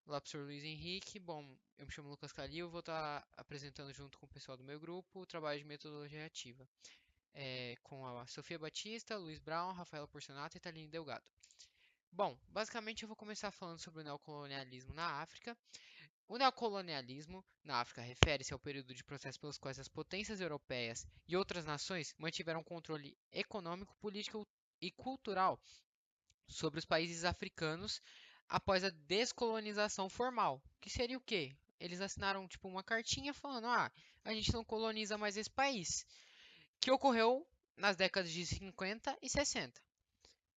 Olá, professor Luiz Henrique. Bom, eu me chamo Lucas Calil, vou estar apresentando junto com o pessoal do meu grupo o trabalho de metodologia ativa, com a Sofia Batista, Luiz Brown, Rafaela Porcionato e Thaline Delgado. Bom, basicamente eu vou começar falando sobre o neocolonialismo na África. O neocolonialismo na África refere-se ao período de processo pelos quais as potências europeias e outras nações mantiveram controle econômico, político e cultural sobre os países africanos após a descolonização formal, que seria o quê? Eles assinaram tipo uma cartinha falando: a gente não coloniza mais esse país", que ocorreu nas décadas de 50 e 60.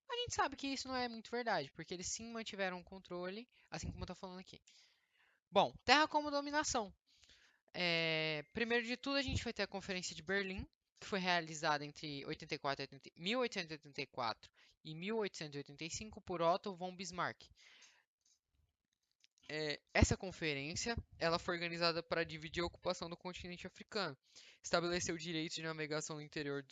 A gente sabe que isso não é muito verdade, porque eles sim mantiveram o controle, assim como eu tô falando aqui. Bom, terra como dominação. Primeiro de tudo, a gente vai ter a Conferência de Berlim, que foi realizada entre 1884 e 1885 por Otto von Bismarck. Essa conferência ela foi organizada para dividir a ocupação do continente africano, estabeleceu direitos de navegação no interior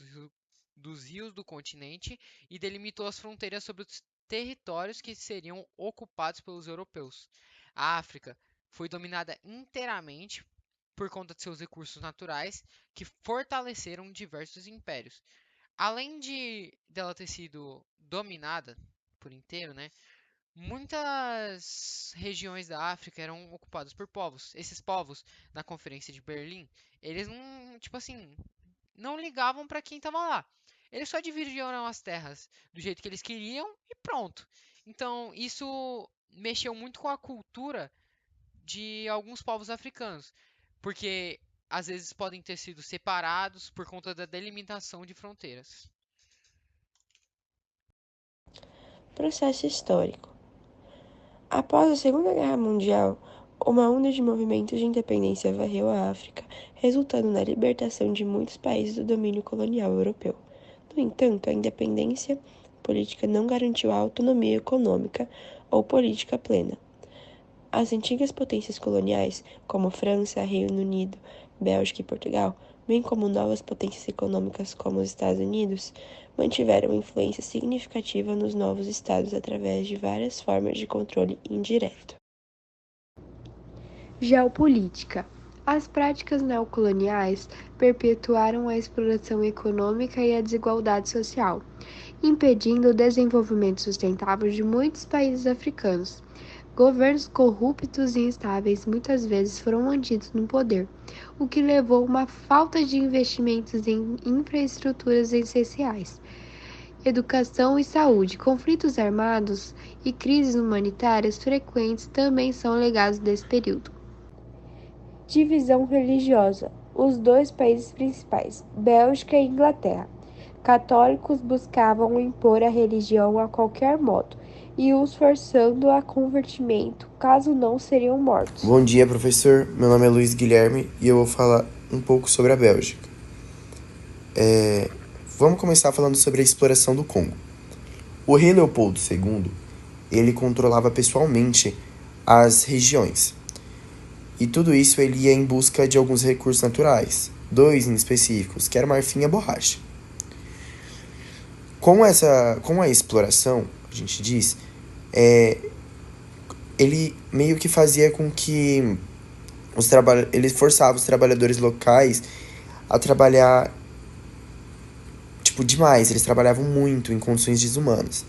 dos rios do continente e delimitou as fronteiras sobre os territórios que seriam ocupados pelos europeus. A África foi dominada inteiramente por conta de seus recursos naturais, que fortaleceram diversos impérios. Além de dela ter sido dominada por inteiro, né? Muitas regiões da África eram ocupadas por povos. Esses povos, na Conferência de Berlim, eles não, tipo assim, não ligavam para quem estava lá. Eles só dividiam as terras do jeito que eles queriam e pronto. Então, isso mexeu muito com a cultura de alguns povos africanos, porque às vezes podem ter sido separados por conta da delimitação de fronteiras. Processo histórico. Após a Segunda Guerra Mundial, uma onda de movimentos de independência varreu a África, resultando na libertação de muitos países do domínio colonial europeu. No entanto, a independência política não garantiu a autonomia econômica ou política plena. As antigas potências coloniais, como França, Reino Unido, Bélgica e Portugal, bem como novas potências econômicas como os Estados Unidos, mantiveram influência significativa nos novos estados através de várias formas de controle indireto. Geopolítica. As práticas neocoloniais perpetuaram a exploração econômica e a desigualdade social, impedindo o desenvolvimento sustentável de muitos países africanos. Governos corruptos e instáveis muitas vezes foram mantidos no poder, o que levou a uma falta de investimentos em infraestruturas essenciais. Educação e saúde, conflitos armados e crises humanitárias frequentes também são legados desse período. Divisão religiosa. Os dois países principais, Bélgica e Inglaterra, católicos buscavam impor a religião a qualquer modo e os forçando a convertimento, caso não seriam mortos. Bom dia, professor. Meu nome é Luiz Guilherme e eu vou falar um pouco sobre a Bélgica. Vamos começar falando sobre a exploração do Congo. O rei Leopoldo II, ele controlava pessoalmente as regiões. E tudo isso ele ia em busca de alguns recursos naturais, dois em específicos, que era marfim e a borracha. Com a exploração, a gente diz, ele meio que fazia com que ele forçava os trabalhadores locais a trabalhar demais, eles trabalhavam muito em condições desumanas.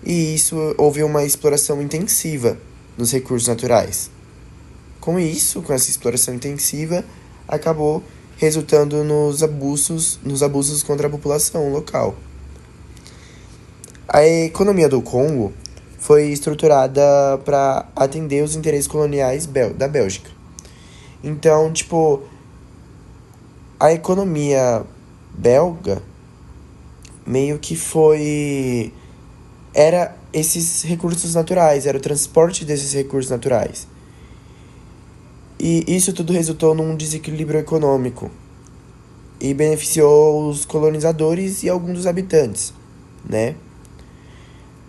E isso houve uma exploração intensiva nos recursos naturais. Com essa exploração intensiva, acabou resultando nos abusos contra a população local. A economia do Congo foi estruturada para atender os interesses coloniais da Bélgica. Então, a economia belga meio que era esses recursos naturais, era o transporte desses recursos naturais. E isso tudo resultou num desequilíbrio econômico e beneficiou os colonizadores e alguns dos habitantes, né?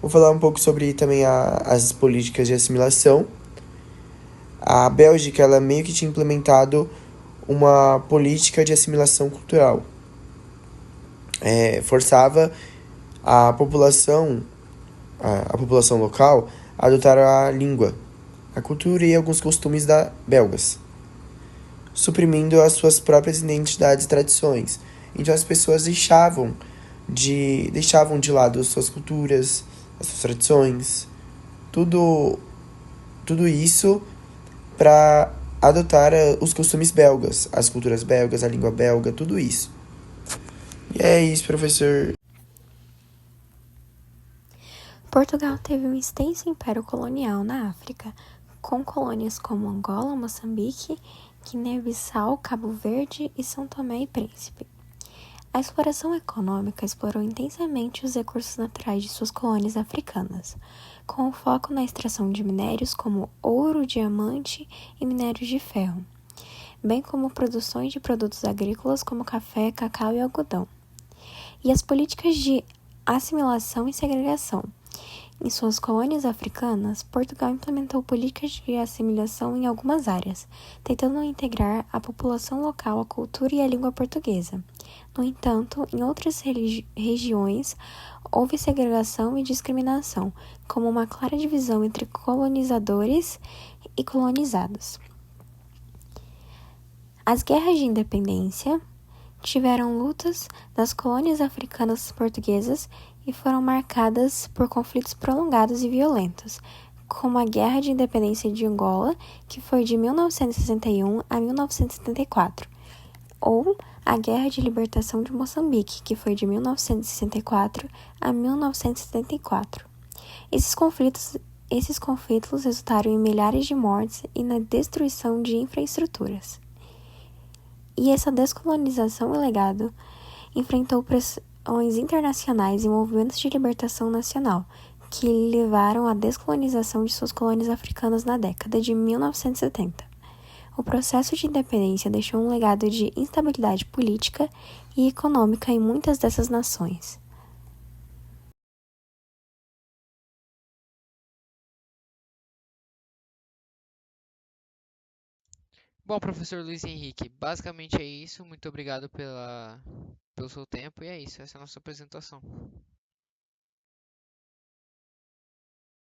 Vou falar um pouco sobre também as políticas de assimilação. A Bélgica, ela meio que tinha implementado uma política de assimilação cultural. Forçava a população local a adotar a língua a cultura e alguns costumes da belgas, suprimindo as suas próprias identidades e tradições. Então as pessoas deixavam de lado as suas culturas, as suas tradições, tudo tudo isso para adotar os costumes belgas, as culturas belgas, a língua belga, tudo isso. E é isso, professor. Portugal teve um extenso império colonial na África, com colônias como Angola, Moçambique, Guiné-Bissau, Cabo Verde e São Tomé e Príncipe. A exploração econômica explorou intensamente os recursos naturais de suas colônias africanas, com foco na extração de minérios como ouro, diamante e minérios de ferro, bem como produções de produtos agrícolas como café, cacau e algodão. E as políticas de assimilação e segregação. Em suas colônias africanas, Portugal implementou políticas de assimilação em algumas áreas, tentando integrar a população local à cultura e à língua portuguesa. No entanto, em outras regiões, houve segregação e discriminação, como uma clara divisão entre colonizadores e colonizados. As guerras de independência tiveram lutas das colônias africanas portuguesas e foram marcadas por conflitos prolongados e violentos, como a Guerra de Independência de Angola, que foi de 1961 a 1974, ou a Guerra de Libertação de Moçambique, que foi de 1964 a 1974. Esses conflitos resultaram em milhares de mortes e na destruição de infraestruturas. E essa descolonização ilegal enfrentou pressões internacionais e movimentos de libertação nacional, que levaram à descolonização de suas colônias africanas na década de 1970. O processo de independência deixou um legado de instabilidade política e econômica em muitas dessas nações. Bom, professor Luiz Henrique, basicamente é isso. Muito obrigado pelo seu tempo e é isso. Essa é a nossa apresentação.